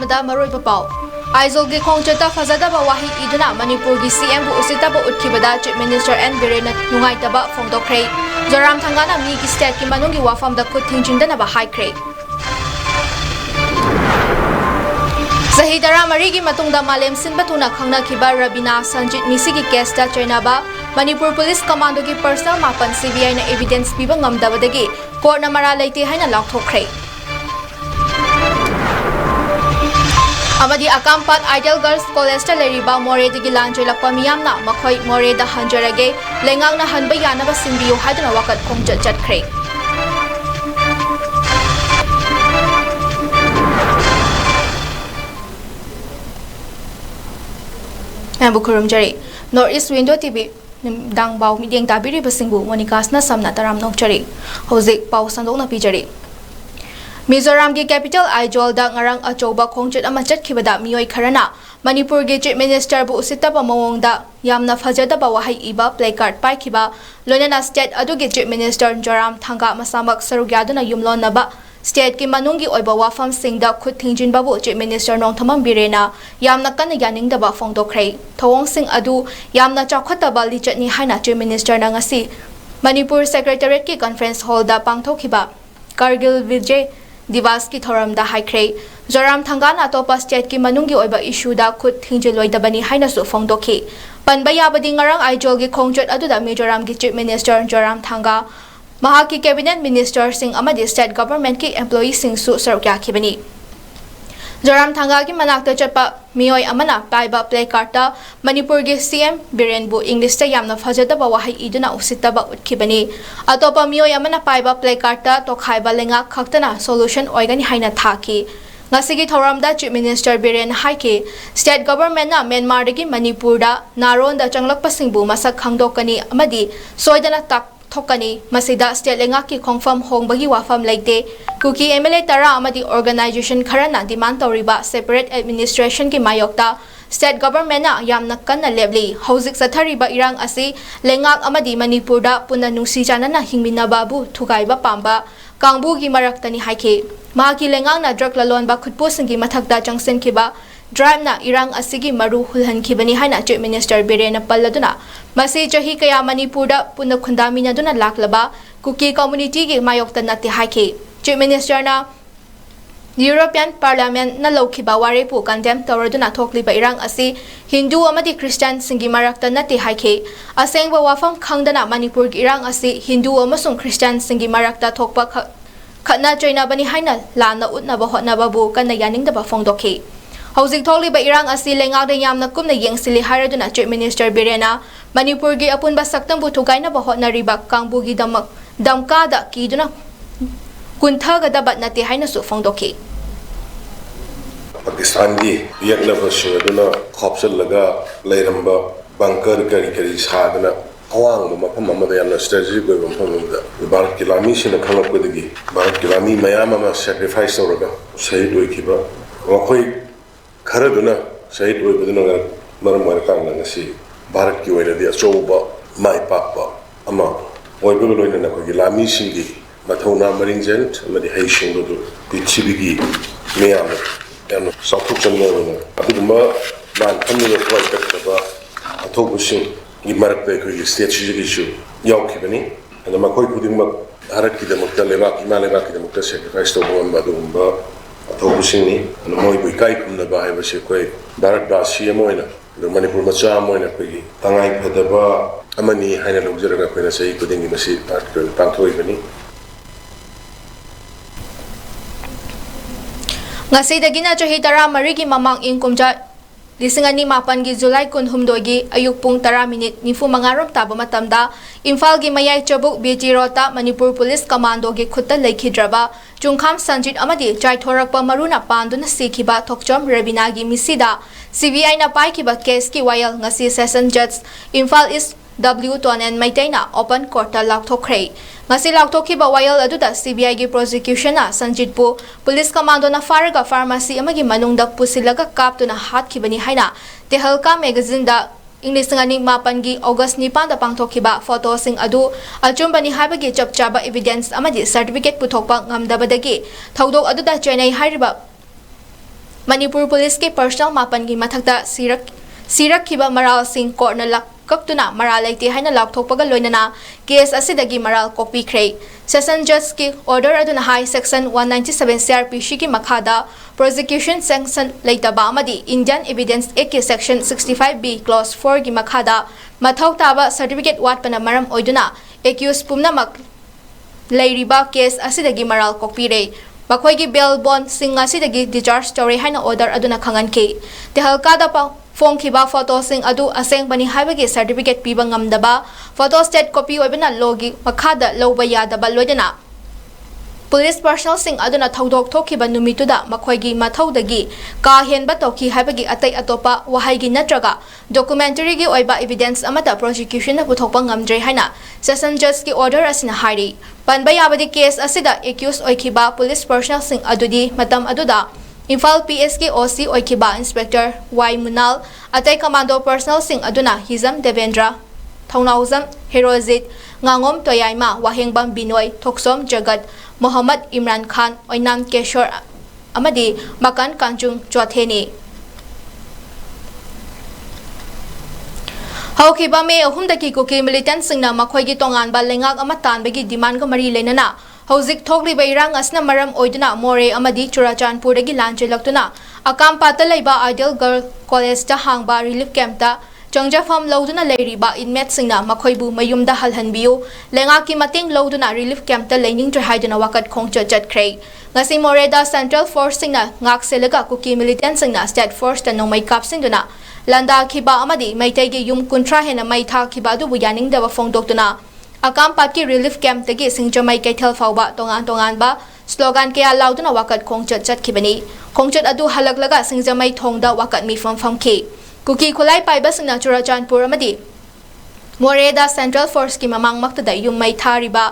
amada maroi papau Aizol gi khongchata fazadaba wahi iduna Manipur gi CM bu usitaba utkibada Chief Minister N Birena nungaitaba phongdokhrei Zoram Thangana mi gi state ki manungi wafam da khut thingjindana ba haikhrei Zahidara mari gi matungda malem sinba thuna khangna khiba Rabina Sanjit misigi case da chainaba Manipur Police Commando gi personal mapan CBI na evidence piba ngamdabadagi court na mara leite haina laukthokhrei Amadi Akampat Ideal Girls College ta leriba More digi lanjoi lakpa miyamna makhoi More da hanjarage lengang na hanba yanaba sinbiyo haiduna wakat khongchat chatkhre Ambukurum jari North East Window TV dang baw mideng tabiri basingbu monikas na samna taram nokchari hozik paw sandok na pijari Mizoram gi capital Aizol da ngarang achoba khongchet ama chatkibada mioi kharana Manipur gi Chief Minister bu usitaba mawong da yamna phajadaba wahai iba placard paikhiba loinana state adugi Chief Minister Joram Thanga masamak sarugyaduna yumlon naba state ki manungi oiba wafam singda khut thingjin babu Chief Minister nong thamam birena yamna kan yaning daba phongdokhrei thawong sing adu yamna chakhataba lichatni haina Chief Minister na ngasi Manipur Secretariat ki conference hall da pangthokhiba Kargil Vijay Divas ki thoram da haikhrei Joram Thangana topa state ki manungi oiba issue da khut thingjiloi dabani haina su phongdokhi panba yabadi ngarang Aizol gi khongchat adu da Mizoram gi Chief Minister Joram Thanga Mahaki Cabinet Minister Singh amadi State Government ki employee Singh su sarukya khibani Joram Thanga ki manakta chatpa mioi amana paiba placard ta Manipur gi CM Biren bu English ta yamna phajadaba wahai iduna usitaba utkibani atopa mioi amana paiba placard ta tokhaiba lenga khaktana solution oigani haina thaki ngasigi thoramda Chief Minister Biren haike State Government na Myanmar dagi Manipur da naron da changlakpa singbu masak khangdokani amadi soidana tak thokani masida state lenga ki khongfam hongbagi wafam laite kuki MLA tara amadi organization kharana demand toriba separate administration ki mayokta state government na yamna kanna lebli hozik sathariba irang asi lengak amadi Manipur da punna nungsi janana hingmina babu thugaiba pamba kangbu gi maraktani haike ma ki lengang na drug lalon ba khutpo singi mathakda changsen kiba drive na irang asigi maru hulhan khibani haina Chief Minister Birena palladuna masi jahi kaya Manipur da punna khundamina duna laklaba kuki community gi mayokta nati haike Chief Minister na European Parliament na lokhiba ware pu condemn tawraduna thokliba irang asi Hindu amadi Christian singi marakta nati haike asengba wafam khangdana Manipur gi irang asi Hindu amasung Christian singi marakta thokpa khatna choina bani haina lana utna ba hotna babu kanna yaning da ba phongdokhi Housing tholi ba irang asi lenga de yamna kumna yengsili haraduna Chief Minister Birena Manipur gi apun ba saktang bu thugaina ba hotna riba kangbu gi damak damka da kiduna kuntha ga dabat nati haina su phongdokhi Pakistan gi yakna ba shaduna khopsal laga lairamba bunker kari sadana awang ma mafam amada yamna strategy go mafam da Bharat ki lami sina khangap ko digi Bharat ki lami mayama ma sacrifice tawraga shahid oikiba wakoi Kharaduna Shahid Oibaduna Maramarakan Nasi Bharat ki oina di achoba mai pakpa ama oibulu loina na ko lami singi mathona maringjent amadi haishing do pichibigi meyam yam sathuk chamna na aduma ban thamni ko takaba athobusin gi marak pe ko state issue yaukibani and ma koi kuding ma Bharat ki damakta leba ki maleba ki damakta sacrifice to bon badumba Atobusini and Moi Kai from the Bahay was a quay, Barat Basi Moina, the Manipur Macha Moina Piggy, Tangai Padaba, Amani, Hina Luxura, when I say putting in a seat, Panto Eveni. Ngasi dagina chahitara marigi mamang inkumja Lisingani mapan gi July kun humdogi ayuk pung tara minute nifu mangarom taba matamda Imphal gi mayai chabuk BG Rota Manipur Police Commando gi khutta laikhidraba Chungkham Sanjit amadi chai thorakpa maruna panduna sikhiba thokchom Rabina gi misida CBI na paikiba case ki wayal ngasi session judge Imphal is W Tonen Maitaina open court laukthokhrei ngasi lauktokhiba wayal aduda CBI gi prosecution na Sanjit pu police commando na faraga pharmacy amagi manungda pusilaga kaptuna hatkibani haina tehalka magazine da English ngani mapan gi August 9 da pangthokhiba photo sing adu achumbani habagi chapchaba evidence amadi certificate puthokpa ngamdabadagi thodok aduda Chennai hariba Manipur Police के personnel मापन की मथकता सिरक खिबा मराल सिंह court न कक्तुना मराल लेते हाइना लाउथोकपगा लोइनना केस असिदगी मराल कॉपीख्रे सेशन जज की ऑर्डर अदुना हाई सेक्शन 197 CRPC की मखादा प्रोसिक्यूशन सैंक्शन लेतबा अमदी इंडियन एविडेंस एक्ट के सेक्शन 65B क्लॉज 4 की मखादा मथौ ताबा सर्टिफिकेट वाटपना मरम ओइदुना एक्यूज पुमनमक लेरिबा केस असिदगी मराल कॉपीरे मखोइगी बेल बॉन्ड सिंह असिदगी डिस्चार्ज तौरे हाइना ऑर्डर अदुना खंगनके तेहलकादा पाउ फोंखिबा फोटो सिंह अदु असेंग बनी हाइबगे सर्टिफिकेट पीबा ngamdaba फोटो स्टेट कॉपी ओइबना लोगी मखादा लौबा यादबा लोइदना पुलिस पर्सनल सिंह अदुना थौदोक थोखिबा नुमितुदा मखोइगी मथौदगी का हेनबा तौखी हाइबगी अतै अतोपा वहाइगी नत्रगा डॉक्यूमेंटरी गी ओइबा एविडेंस अमदा प्रोसिक्यूशन न पुथोकपा ngamdre हाइना सेशन जज की ऑर्डर असिना हाइरी पनबा याबदी केस असिदा एक्यूज ओइखिबा पुलिस पर्सनल सिंह अदुदी मतम अदुदा इम्फाल PS के OC ओइखिबा इंस्पेक्टर वाई मुनाल अतै कमांडो पर्सनल सिंह अदुना हिजम देवेंद्र थौनाउजम हेरोजित nganगोम तोयाइमा वाहेंगबम बिनोय थोक्सोम जगत मोहम्मद इमरान खान ओइनाम केशोर अमदी मकन कांचुंग चौथेनी हौखिबा मे अहुमदकी कुकी मिलिटेंट सिंगना मखोइगी तोंगानबा लेंगाक अमा तानबगी डिमांड ग मरी लेनना हौजिक थोकलिबा इरांग असना मरम ओइदुना मोरे अमदी चुराचानपुरदगी लांचेलक्तुना अकामपाता लैबा आइडियल गर्ल कॉलेजता हांगबा रिलीफ कैंपता चंगजाफम लौदुना लेरिबा इनमेट सिंगना मखोइबु मयुमदा हलहनबियु लेंगाकी मतेंग लौदुना रिलीफ कैंपता लेनिंगद्रे हाइदुना वाकत खोंगच चटख्रे ngasi moreda central force singna ngak selega kuki militant singna state force ta nomai kapsingduna landa khiba amadi maitai gi yum kuntra hena mai tha khiba du bu yaning da phongdoktuna akam pat ki relief camp tagi singjamai kaithal fawba tongan ba slogan ke alauduna wakat khongchat chatkibani khongchat adu halaklaga singjamai thongda wakat mi famki kuki khulai paiba singna churachanpur amadi moreda central force ki mamang maktada yum mai thariba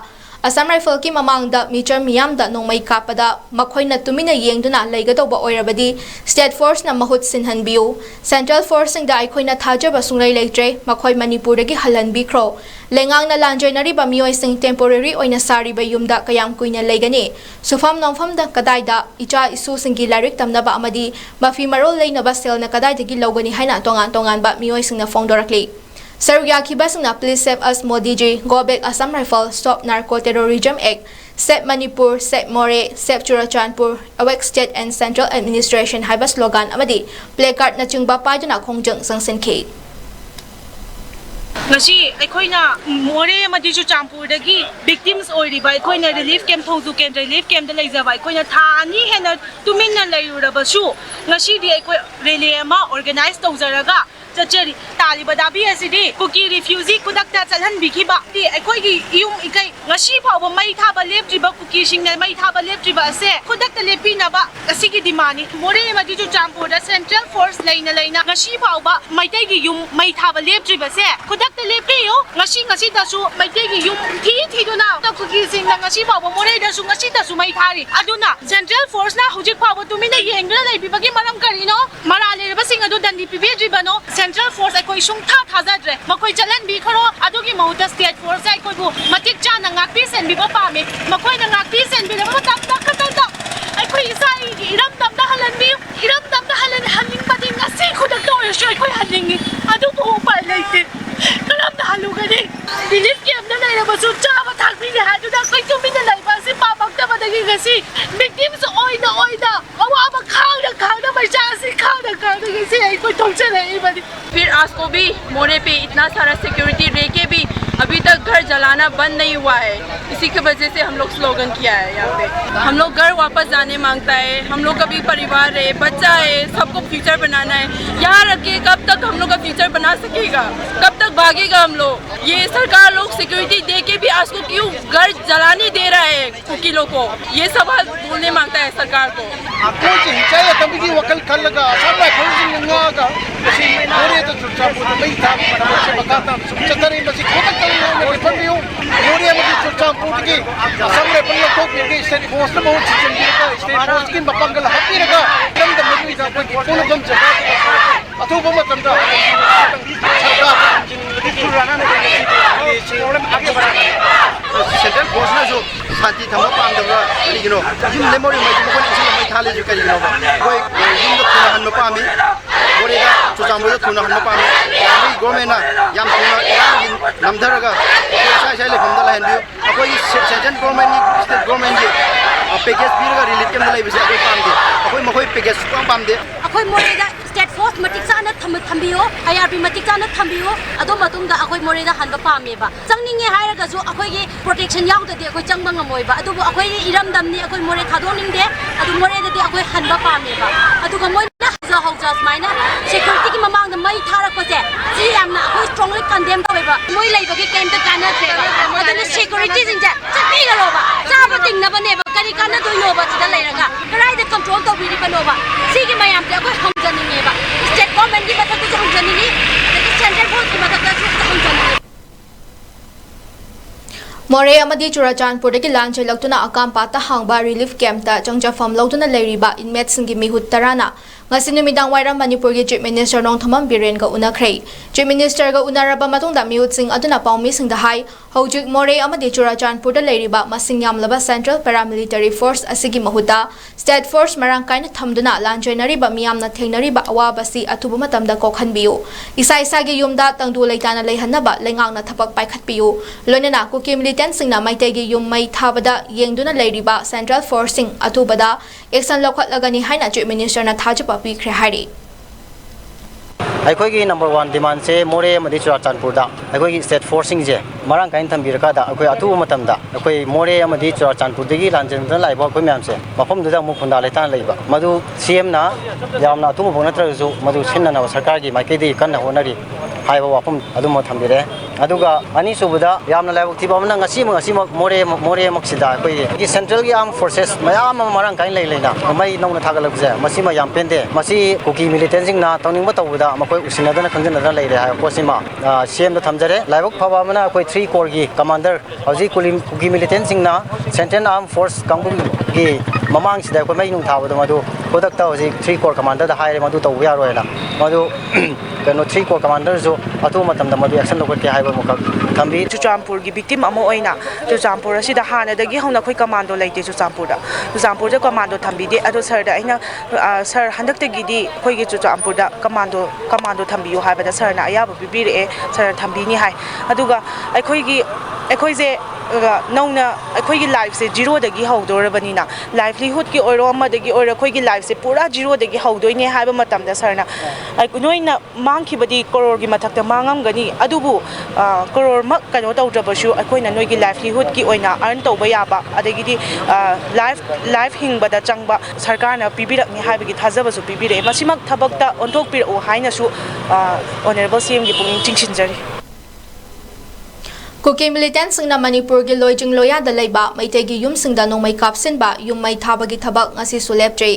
Assam Rifle की ममांग दा metre मियाम दा नोंगमई कापदा मखोइना तुमिना येंगदुना लेगदोबा ओइरबदी state force ना महुत सिनहनबियु central force सिंग दा आइखोइना थाजबा सुंगलै लेट्रे मखोइ मणिपुर दगी हलनबिख्रो लेंगांग ना लांजैनरी बमियोइ सिंग temporary ओइना सारिबा युमदा कयाम कुइना लेगनी सुफम नोंफम दा कदाइदा इचा इसु सिंगी लारिक तमनबा अमदी मफी Marol लेनबा cell ना कदाइदगी लौगनी हाइना तोंगान बा मियोइ सिंग ना फोंदोरकली Sarugaki basna please save us Modi ji go back Assam Rifle stop narco terrorism act save Manipur save More save Churachandpur awake state and central administration haiba slogan amadi placard na chingba paiduna khongjang sangsenke ngasi aikoina more amadi Churachandpur dagi victims oiriba aikoina relief camp thongju ken relief camp da leijaba aikoina tha ani hena tuminna leiraba su ngasi di aikoi rally ama organize tawjaraga चचरी तालिबदाबी असिदी cookie refugee कुदक्ता चलहन बिखिबा दी अखोइगी yum इकै ngasi फावबा मै थाबा लेप्ट्रिबा cookie सिंगना मै थाबा लेप्ट्रिबा असे कुदक्ता लेपिनाबा असिगी दिमानी मोरे मदि Churachandpur central force लेना ngasi फावबा मैतैगी yum मै थाबा लेप्ट्रिबा से कुदक्ता लेपियो ngasi Dasu मैतैगी yum थीदुना त cookie सिंगना ngasi फावबा मोरे Dasu ngasi Dasu मै थारी अदुना सेंट्रल फोर्स ना हुजिक फावबा तुमिना येंग्रा लेबिबगी मरम करिनो मरा लेरबा सिंग अदु दंदी पिबेद्रिबनो सेंट्रल फोर्स अखोई सुंथा थाजाद्रे मखोई चलन बी खरो अदुगी महुता स्टेट फोर्स अखोइबु मतिक चाना ngakpi senbiba pame मखोई ना ngakpi senबिला मता खतता अखोई साई इरम तमदा हलनबी इरम तमदा हलन हनिंग पति ngasi खुदक तो यशो अखोई हनिंगी अदु को उपाय लेते कलम दा हलुगनी रिलीफ कैंप ना लेरबसु चाबा थाकबी हादुदा कोई तुमिना लाइबा से पापकता बदगी ngasi victims ओइना अवाबा खाउदा मैचासी खाउदा ngasi अखोई तोंचले इबदी फिर आज को भी मोरे पे इतना सारा सिक्योरिटी रह के भी अभी तक घर जलाना बंद नहीं हुआ है। इसी की वजह से हम लोग स्लोगन किया है यहाँ पे। हम लोग घर वापस जाने मांगता है। हम लोग का भी परिवार है, बच्चा है, सबको फ्यूचर बनाना है। यहाँ रख के कब तक हम लोग का फ्यूचर बना सकेगा, कब तक भागेगा हम लोग। ये सरकार लोग सिक्योरिटी दे के भी आज को क्यों घर जलाने दे रहा है वकीलों को, ये सवाल बोलने मांगता है सरकार को। सेंट्रल फोर्स ना जो शांति थम पाम दबरा करिगिनो युम लेमोरी मै को इसिल मै थाले जो करिगिनो कोई युम द थुना हन पामी मोरेगा चुचामो द थुना हन पामी यामी गवर्नमेंट ना याम थुना इरान नमधरगा साइ साइ लेफम द लहन बियो अकोई सेंट्रल गवर्नमेंट नि स्टेट गवर्नमेंट जी पैकेज पीरगा रिलीफ केम द लैबसे अकोई पाम दे अकोई मकोई पैकेज पाम दे अकोई मोरेगा स्टेट फोर्स मटिक चाना थम्बियो आईआरपी मटिक चाना थम्बियो अदो मतुंगा अकोई मोरेदा हनबा पामेबा चंगनिंगे हायरगाजु अकोई प्रोटेक्शन याउददि अकोई चंगबा ngमोइबा अदुबु अकोई इरमदमनि अकोई मोरे खादोनिंगदे अदु मोरेददि अकोई हनबा पामेबा अदुगा मोइना हजा हौजा स्माइना सिक्युरिटी की ममांगदा मई थारकपसे जी यामना अकोई स्ट्रांगली कंडेम तवेबा मोइ लैबगे केमता कानाथ्रेबा अदुना सिक्युरिटी जिंजा चपीगरोबा चाबा तिंगनबनेबा करी कानादोइनोबा सिदा लैरगा कराइदा कंट्रोल तौबिरिबनोबा सिगी मयामदि अकोई हमजनिंगेबा स्टेट गवर्नमेंट की मथकदु हमजनिंगी सेंट्रल फोर्स की मथकदु हमजनिंगी मोरे अमदी चुराचानपुरदगी लांचे लौटुना अकामपाता हांगबा रिलीफ कैंपता चंगजाफम लौटुना लेरिबा इनमेट्सिंगी मिहुत तराना ngasi numidang wairam manipur gi chief minister nongthamam biren ga unakhrei chief minister ga unaraba matungda miut sing aduna paumi sing da hai hojik more amadi churachandpur da leiriba masing yamlaba central paramilitary force asigi mahuta state force marang kaina thamduna lanjoinari ba miyamna thengnari ba awabasi atubu matamda kokhanbiu isa isa gi yumda tangdu leitana leihanaba lengangna thapak paikhatpiu loinana kuki militant singna maite gi yum mai thabada yengduna leiriba central force sing atubada action lokhatlagani haina chief minister na thajapa अखोई number 1 demand से मोरे मदी चुराचानपुर अखोई state फोर्सिंग जे मरंग काइन थम्बिरका अखोई अतु मतमदा अखोई मोरे मदी चुराचानपुर दगी लांजन लाइबा अखोई मैम से मफम दुदा मुखुंदा लेता लेबा मधु सीएम ना यामना अतु बो नत्रजु मधु सिन्नना सरकार की माइकेदी कन्न होनरी हाइबा वाफम अदुम थम्बिरे अदुगा अनि सुबुदा यामना लाइबक थिबामना ngasi मोरे मक्सिदा अखोई की सेंट्रल की आर्म फोर्सेस मयाम मरंग काइन लेना मई नौना थागलबजे मसी मा याम पेंदे मसी कुकी मिलिटेंसिंग ना तौनिंग तौबदा मखोई उसिनदना खंजनदना लेरे हाय पोसिमा सीएम द थमजरे लाइबक फबामना अखोई 3 कोर की कमांडर हौजी कुकी मिलिटेंसिंग ना सेंट्रल आर्म फोर्स कांगु की ममांग सिदा अखोई मई नुंग थाबदो मदु प्रोडक्ट हौजी 3 कोर कमांडर द हायरे मदु तौबा यारोयना मदु कनो 3 कोर कमांडर जो अतु मतमदा मदु एक्शन लोकते हायबा मुखक थम्बी चुचामपुर की विक्टिम अमो ओइना चुचामपुर असिदा हानादगी हौना अखोई कमांडो लेते चुचामपुर द कमांडो थम्बीदे अदो सर दा अइना सर हंदक्तगिदी अखोई की चुचामपुर दा कमांडो थम्बियो हायबदा सर ना अयाबा बिबिरे सर थम्बीनी हाय अदुगा अखोई जे नौना अखोई की लाइफ से जीरो दगी हौदोरबनीना लाइवलीहुड की ओरो अमदगी ओरो अखोई की लाइफ से पूरा जीरो दगी हौदोइने हायबा मतमदा सरना नोइना मांगखिबदी करोड़ की मथक्ता मांगमगनी अदुबु करोड़ मक कनो तौद्रबसु अखोइना नोइगी लाइवलीहुड की ओइना अर्न तौबा याबा अदगिदी लाइफ हिंगबदा चंगबा सरकारना पिबिरकनी हायबगी थाजबसु पिबिरे मसिमक थबकता ओंथोकपिरओ हायनासु ऑनरेबल सीएम की पुंग चिंगसिनजरी कुकी मिलिटेंट सिंगना मणिपुर की लोइजिंग लोया द लेबा मैते की युम सिंगदा नोंमै कापसिनबा युम मै थाबगी थबक ngasi सुलेपजे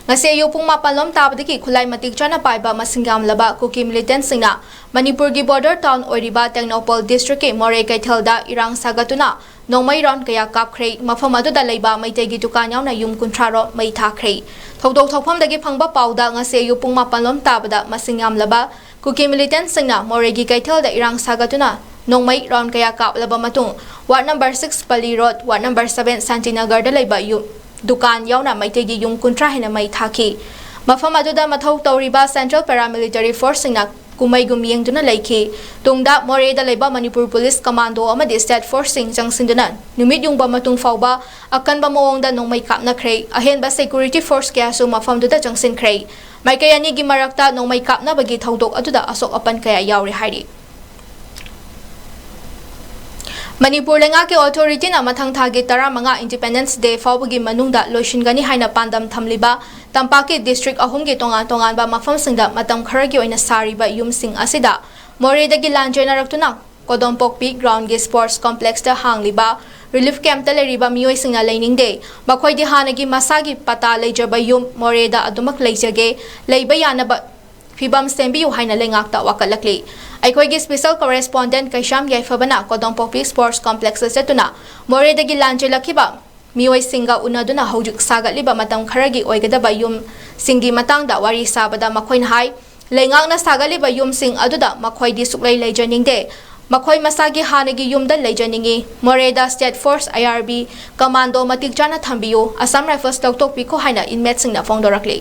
ngasi युपुंग मापलम ताबदगी खुलाई मतिक चना पाइबा मसिंगाम लबा कुकी मिलिटेंट सिंगना मणिपुर की बॉर्डर टाउन ओरिबा टेक्नोपॉल डिस्ट्रिक्ट के मोरे कैथलदा इरांग सागतुना नोंमै रन कया कापख्रे मफम अदुदा लेबा मैते की दुकान यावना युम कुंथ्रारो मै थाख्रे थौदोक थौफमदगी फंगबा पाउदा ngasi युपुंग मापलम ताबदा मसिंगाम लबा कुकी मिलिटेंट सिंगना मोरे की कैथलदा इरांग सागतुना नोंमै रन कया कापलबा मतुंग ward number 6 Pali road ward number 7 Shantinagar द लेबा युम दुकान यावना मैते की युम कुंथ्रा हेना मै थाखी मफम अदुदा मथौ तौरिबा सेंट्रल पैरामिलिटरी फोर्स सिंगना कुमैगुम येंगदुना लेखी तुंगदा मोरेदा लेबा मणिपुर पुलिस कमांडो अमदि स्टेट फोर्स सिंग जंगसिंदुना नुमित युंगबा मतुंग फावबा अकनबा मोंगदा नोंमै कापनाख्रे अहेनबा सिक्युरिटी फोर्स कयासु मफमदुदा जंगसिनख्रे माइकay ani gi marakta nongmai kapnabagi thodok aduda asok apan kaya yauri hairi Manipur lenga ke authority na mathang thagi tara manga Independence Day fawbagi manungda loishingani haina pandam thamliba tampaki district ahum ge tongan ba mafam singda matam kharagi oina sariba yum sing asida moredagi lanjena raktuna kodompokpi ground ge sports complex ta hangliba relief camp ta leriba mioi singa lening de bakhoi di hanagi masagi pata lejaba yum moreda adumak leijage leiba yana ba Fibam Sembi haina lengak ta wakalakli Aikoi gi special correspondent Kaisham Yaifabana Kodompokpi Sports Complex setuna moredagi lanje lakiba mioi singa unaduna haujuk sagatliba matam kharagi oigadaba yum singi matangda wari sabada makoin hai lengak na sagatliba yum sing aduda makhoi di suklai leijaningde Makhoi masagi hanagi yumda leijaningi Moreda State Force IRB Commando matik jana thambiyo Assam Rifles loktok piko haina inmate singna phongdorakli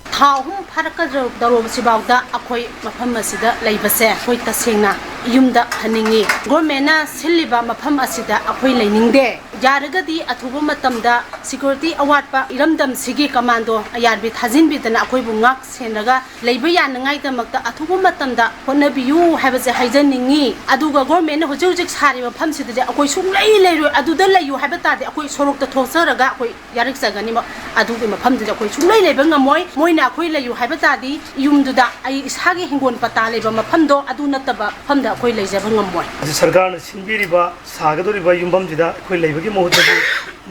Thau Paraka Darom Sibauda Akoi Mapamasida Laibase Koi Tasena Yumda Haningi Gormena Siliba Mapamasida Akoi Lainingde Yaragadi Atuba Matamda Security Award Pa Iramdam Sigi Commando Ayarbi Hazin Bidana Akoi Bungak Senaga Labaya Nangaita Makta Atuba Matamda Honabiu have a Haizaningi Aduga Gormena Hojik Hari Mapamsida Akoi Sulay Layer Adudala you habitat Akoi Sorok the Tosaraga Yariksaganima Aduga Mapamda Akoi Sulay Lebanga Moina Akoi Layu Habatadi Yumduda I Hagi Hingon Patale Mapando Adunataba Panda Akoi Lazabangamoy. The Sargan Simbiriba Sagaduriba Yumbamjida Koi Labaki Mohta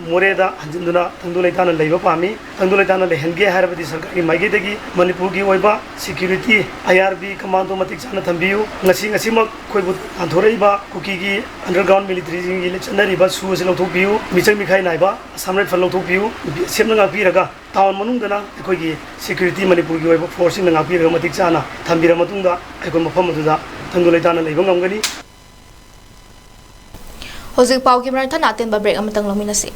Moreda Handuna Tanduletana Labor Pami Tanduletana Henge Harabati Sarkari Magedagi Manipugi Waiba Security IRB Commando Matic Anatambiu Nasing Asima Koibu Antoreba Kukigi Underground Military Legendary Susan Topiu Michel Mikai Naiba Samret Falotopiu Simna Piraga Town Manundana Kogi Security Manipuri Force in the Apira Maticana Tambira Matunda Ecomapamuda Tanduletana Labangani Hojik pau ki mran thana ten ba break amatang lominasi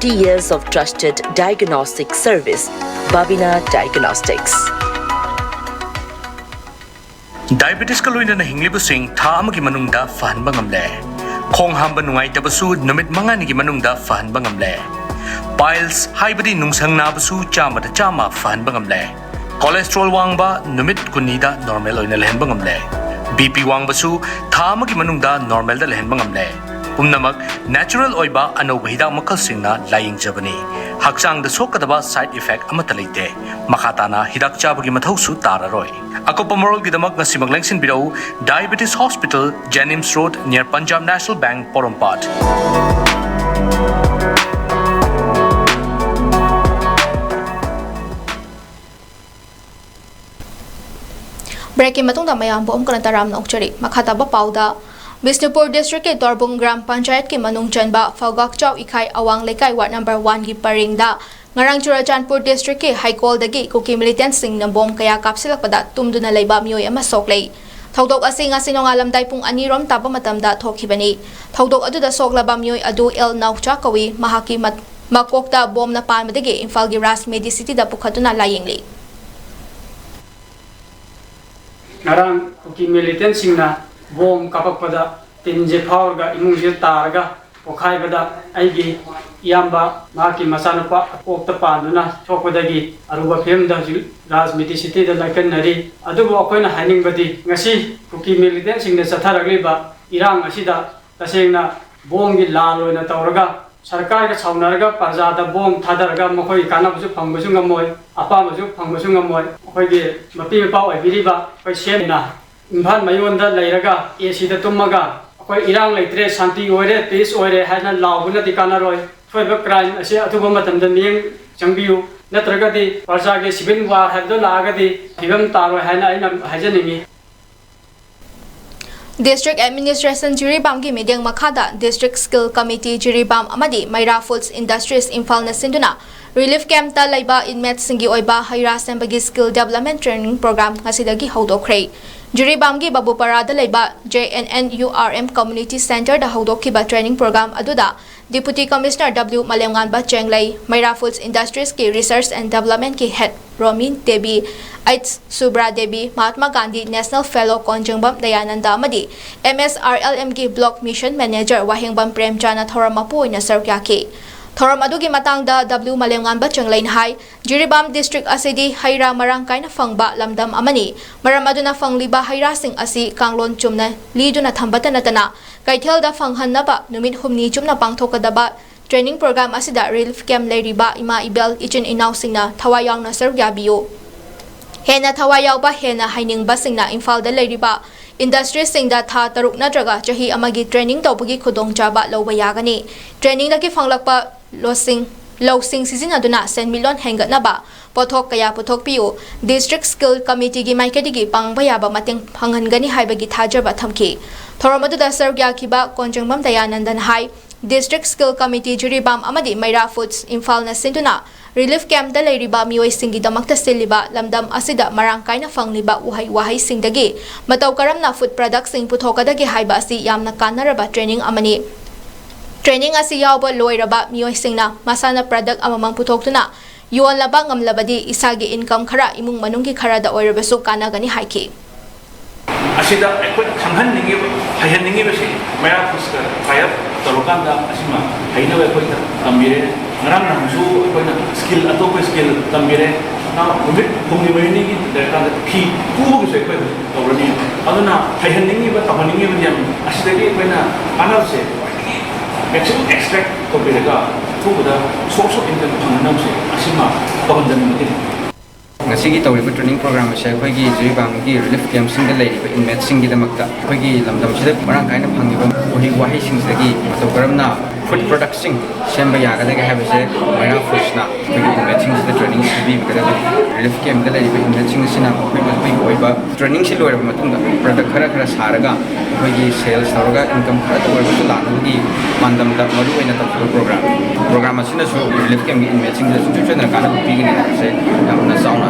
40 years of trusted diagnostic service, Babina Diagnostics. Diabetes kaluina na hinglibusing thaam gi manungda fahan bangamle. Khong hamba nungai tabasu numit mangani gi manungda fahan bangamle. Piles haibadi nungsang nabasu chama da chama fahan bangamle. Cholesterol wangba numit kunida normal oina lehen bangamle. BP wangbasu thaam gi manungda normal da lehen bangamle. Pumnamak natural oiba anoba hidak makal singna laying jabani. Haksang da sokadaba side effect amata leite. Makhatana hidak chabagi mathau su tararoi. Ako pamorol gidamak na simaglengsin birau Diabetes Hospital, Jennings Road near Punjab National Bank, Porompat. Breaking matungda mayam bom kana taram na okchari makhata ba pauda Bisnupur District ke Torbung Gram Panchayat ke Manung Chanba Faugak Chau Ikai Awang Lekai Ward number 1 gi Paringda Ngarang Churachandpur District ke High Call dagi Kuki Militant Sing na bom kaya kapsilak pada tumduna laiba mioy ama soklay Thaudok asing asinong alam dai pung anirom tapa matamda thokhibani Thaudok adu da soklaba mioy adu El Naucha kawi mahaki makokta bom na pan madagi Imphal gi Ras Medi City da pukhatuna layingli Ngarang Kuki Militant Sing na bom kapak pada tinje power ga imungje targa pokhai pada aigi yamba maki masana pa okta panduna chokpadagi aruba film da Rajmiti City da lakan nari adugo akoina haning badi ngasi kuki militant sing da satharagli ba irang asida tasengna bom gi laloina tawraga sarkar ga chaunarga parjada bom thadarga mokoi kanabju phangbuju ngamoi apa maju phangbuju ngamoi khoi gi mapi pa oi biriba khoi semna Imphal Mayonda Lairaga, Esida Tumaga, Koi Irang Laitre, Santi Ore, Peace Ore, Hana Laubuna di Canaroi, Fiber Crime, Asia Tumatam the Ming, Chambiu, Natragadi, Parsagi, Sibin War, Haddo Lagadi, Higam Taro, Hana Hajanimi. District Administration Jiribam gi Medyang Makhada, District Skill Committee Jiribam Amadi, Myra Foods Industries Imphal na Sinduna, Relief Camp ta Laiba Inmates Singi Oiba, Haira Sembagi Skill Development Training Program, Hasidagi Haudokray. Jiribam gi Babu Parada Laiba JNNURM Community Center da Haudokiba Training Program aduda Deputy Commissioner W Malemgan ba Chenglai Myra Foods Industries ki Research and Development ki Head Romin Debi Aits Subra Debi Mahatma Gandhi National Fellow Konjangbam Dayananda Amadi MSRLM ki Block Mission Manager Wahingbam Premchana Thoramapu ina Sarkyaki Thoram adugi matangda W Malenganba Changlain Hai, Jiribam District asidi Haira Marang kaina fangba lamdam amani, Maram aduna fangliba Haira sing asi Kanglon chumna, Liduna Thambata Natana, Kaitelda Fanghanaba, Numit Humni Chumna Pangtokadaba, Training program asida relief camp leiriba ima ibel ichin inaw singna thawayang na sergya biyo. Hena thawayaw ba hena haining ba singna Imphal da leiriba industry singda tha taruk nadraga chahi amagi training tawbugi khudong chaba lawba yagani. Training dagi fanglakpa losing season aduna sen million hengat na ba pothok kaya pothok piyo district skill committee gi maikadigi pangbaya ba mating panghangani haibagi thajaba thamki. Thoramadu da sergya kiba konjangbam dayanandan hai District Skill Committee Jiribam Amadi Mayra Foods Imphal na sinduna relief camp da leiriba miyoy singi damakta siliba lamdam asida marangkay na fangliba uhay singdagi mataw karam na food products sing puthokadagi haiba asi yamna kanaraba training amani training asi yawba loiraba miyoy singna masana product amamang puthokduna yuan laba ngamlabadi isagi income khara imung manunggi khara da oirabasu kanagani haiki asida ekoi khanghanningi hayanningi basi maya fuska kayap tarokanda asima haina ekoi tambire ngarang namsu ekoi skill atau skill tambire na umit kumni gi dekanda phi ku gi ekoi tawrani aduna hayanningi ba tabaningi ba yam asida gi ekoi na anavse maximum extract ko birega tubuda source of income phangnamse asima tabandan ngasi tawriba training program ase khoi Jiribam gi relief camp sing da leiriba inmates sing gi damakta khoi gi lamdam sida marang kaina phangiba wahi sing sagi mataw karamna food products sing semba yaga da have se Mayra Foods na khoi gi inmates sing sida training sibi kada relief camp da leiriba inmates sing sina khoi khoi oiba training si loiraba matungda product khara saraga khoi gi sales tawraga income khara tawriba su lanu gi mandam da maru oina tawriba program asina so relief camp gi inmates sing da su na kana pigi ni se yamna sauna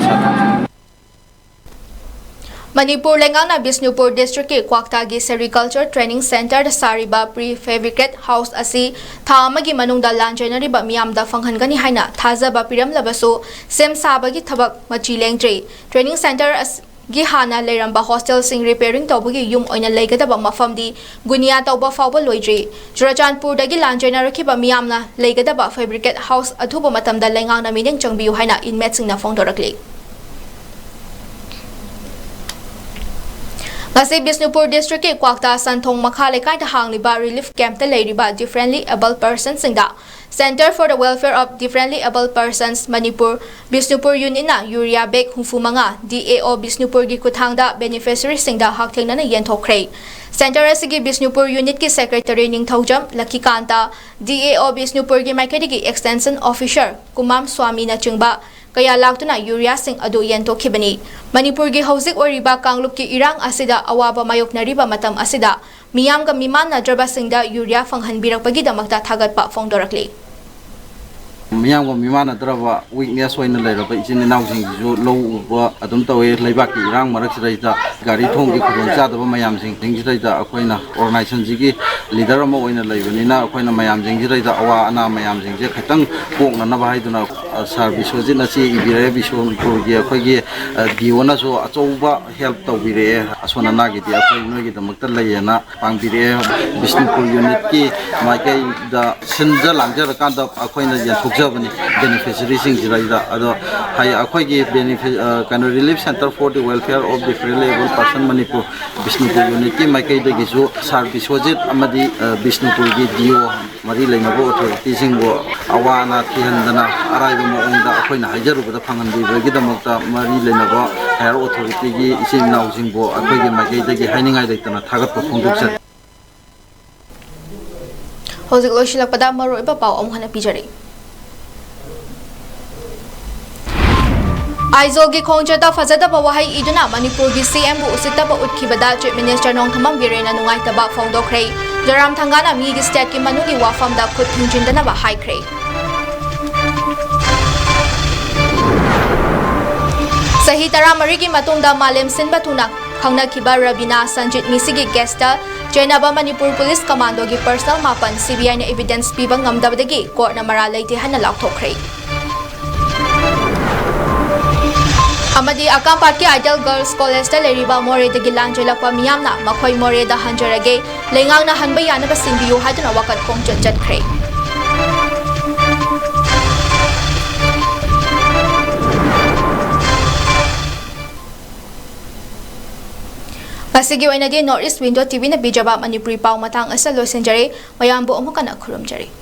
Manipur Lengana Bisnupur District ke Kwaktagi Sericulture Training Center da Sariba Prefabricate House asi thamagi manungda lanjainari ba miyam da fanghangani haina thajaba piram labaso sem sabagi thabak machi lengtre training center gi hana leiramba hostel sing repairing tawbugi yum oina leigadaba mafamdi gunia tawba fawba loidri Churachandpur dagi lanjainari ki ba miyamna leigadaba fabricate house athuba matamda lengang na mineng changbiu haina inmates sing na phongdorakli Ngasi Bisnupur District ke Kwakta Santhong Makha Lekai ta hangliba relief camp ta leiriba differently able persons singda Center for the Welfare of Differently Able Persons Manipur Bisnupur Unit na Urea Bag Humfumanga DAO Bisnupur gi kuthangda beneficiary singda hakthengna na yenthokre Center asigi Bisnupur Unit ki Secretary Ningthaujam Lakikanta DAO Bisnupur gi Maikadigi Extension Officer Kumam Swami na chingba kaya laktuna urea sing adu yentokhibani Manipur gi hauzik oriba Kanglup ki irang asida awaba mayoknariba matam asida miyamga miman na draba singda urea fanghanbirakpagi damakta thagatpa phongdorakli Miyam ko mimana draba weakness oina leiraba isin naw sing ju low uba adum tawe leibak ki irang marak siraita gari thong ki khudong chadaba mayam sing siraita akoina organization ji leader ama oina leibani na akoina mayam sing siraita awa ana mayam sing je khatang pokna na bai duna service wajin na chi ibire bishon pur gi akoi gi diona so achouba help tawbire asona na gi di akoi noi gi damakta leiyana pangbire Bisnupur unit ki maikai da sinja langjar kan da akoina ya beneficiary sing jiraida ado hai akhoi gi benefit kind of relief center for the welfare of the differently able person Manipur Bisnupur unit ki makai de gi su service wajit amadi Bisnupur gi dio mari leimabo authority sing bo awana thihandana araiba mo ongda akhoi na hajaru da phangan bi gi damakta mari leimabo higher authority gi isin naw sing bo akhoi gi makai de gi hainingai leitana thagat pa phongduk Hozik loishilakpada maroiba paw amhana pijari Aizol gi khongjata fazadaba wahai iduna Manipur gi CM bu usitaba utkibada Chief Minister Nongthamam Birena nungaitaba phongdokhre Jaram Thangana mi gi state ki manugi wafamda khut thungjindana ba haikre Sahi taramari gi matungda Malem Sinba thuna khangna kiba Rabina Sanjit Misigi guesta Jainaba Manipur Police Commando gi personal mapan CBI na evidence piba ngamdabadagi court na mara leite hana laukthokre Amadi Akampat ki Ideal Girls College da leriba more de gilanjelakwa miyamna makhoi more da hanjarage lengang na hanba yana ba singbiyo haduna wakat khongjat jatkre Masigi oinadi North East Window TV na bijaba Manipuri pau matang asa losenjari mayambu amukana khurumjari.